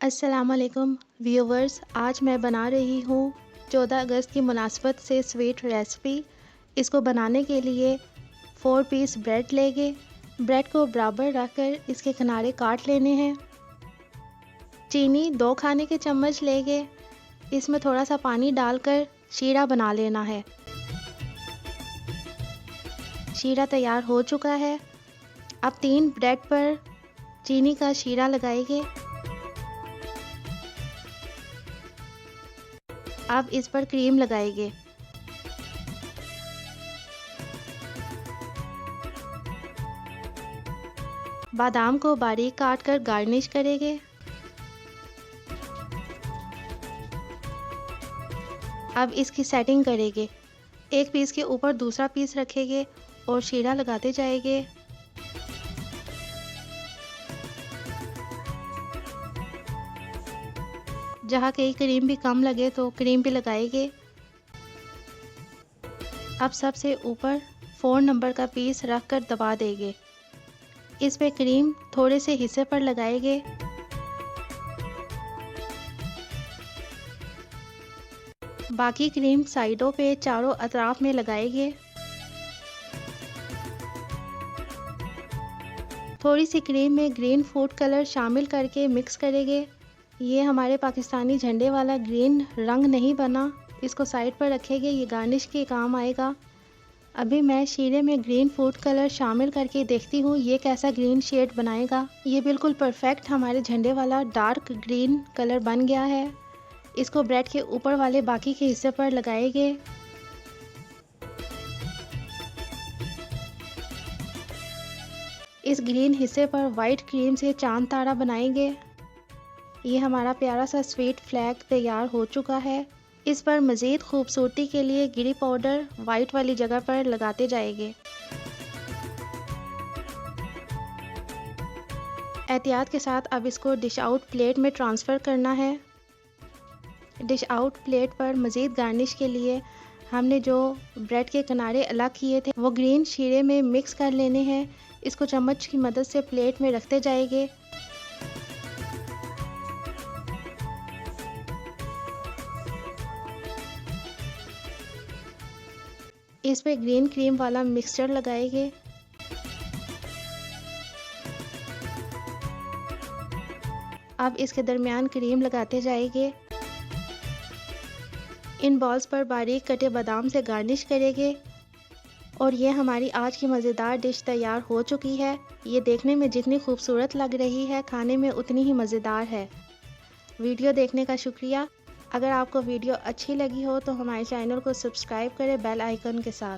अस्सलामुअलैकुम व्यूवर्स, आज मैं बना रही हूँ 14 अगस्त की मुनासबत से स्वीट रेसिपी। इसको बनाने के लिए 4 पीस ब्रेड लेंगे। ब्रेड को बराबर रखकर इसके किनारे काट लेने हैं। चीनी 2 खाने के चम्मच लेंगे। इसमें थोड़ा सा पानी डालकर शीरा बना लेना है। शीरा तैयार हो चुका है। अब 3 ब्रेड पर चीनी का शीरा लगाएंगे। अब इस पर क्रीम लगाएंगे। बादाम को बारीक काट कर गार्निश करेंगे। अब इसकी सेटिंग करेंगे। एक पीस के ऊपर दूसरा पीस रखेंगे और शीरा लगाते जाएंगे। जहाँ कहीं क्रीम भी कम लगे तो क्रीम भी लगाएंगे। अब सबसे ऊपर 4 नंबर का पीस रखकर दबा देंगे। इस पे क्रीम थोड़े से हिस्से पर लगाएंगे। बाकी क्रीम साइडों पे चारों अतराफ में लगाएंगे। थोड़ी सी क्रीम में ग्रीन फूड कलर शामिल करके मिक्स करेंगे। ये हमारे पाकिस्तानी झंडे वाला ग्रीन रंग नहीं बना, इसको साइड पर रखेंगे, ये गार्निश के काम आएगा। अभी मैं शीरे में ग्रीन फूड कलर शामिल करके देखती हूँ ये कैसा ग्रीन शेड बनाएगा। ये बिल्कुल परफेक्ट हमारे झंडे वाला डार्क ग्रीन कलर बन गया है। इसको ब्रेड के ऊपर वाले बाकी के हिस्से पर लगाएंगे। इस ग्रीन हिस्से पर वाइट क्रीम से चांद तारा बनाएंगे। ये हमारा प्यारा सा स्वीट फ्लैग तैयार हो चुका है। इस पर मज़ीद खूबसूरती के लिए गिरी पाउडर वाइट वाली जगह पर लगाते जाएंगे। एहतियात के साथ अब इसको डिश आउट प्लेट में ट्रांसफ़र करना है। डिश आउट प्लेट पर मज़ीद गार्निश के लिए हमने जो ब्रेड के किनारे अलग किए थे वो ग्रीन शीरे में मिक्स कर लेने हैं। इसको चम्मच की मदद से प्लेट में रखते जाएंगे। इस पे ग्रीन क्रीम वाला मिक्सचर लगाएंगे। अब इसके दरमियान क्रीम लगाते जाएंगे। इन बॉल्स पर बारीक कटे बादाम से गार्निश करेंगे। और ये हमारी आज की मज़ेदार डिश तैयार हो चुकी है। ये देखने में जितनी खूबसूरत लग रही है, खाने में उतनी ही मज़ेदार है। वीडियो देखने का शुक्रिया। अगर आपको वीडियो अच्छी लगी हो तो हमारे चैनल को सब्सक्राइब करें बेल आइकन के साथ।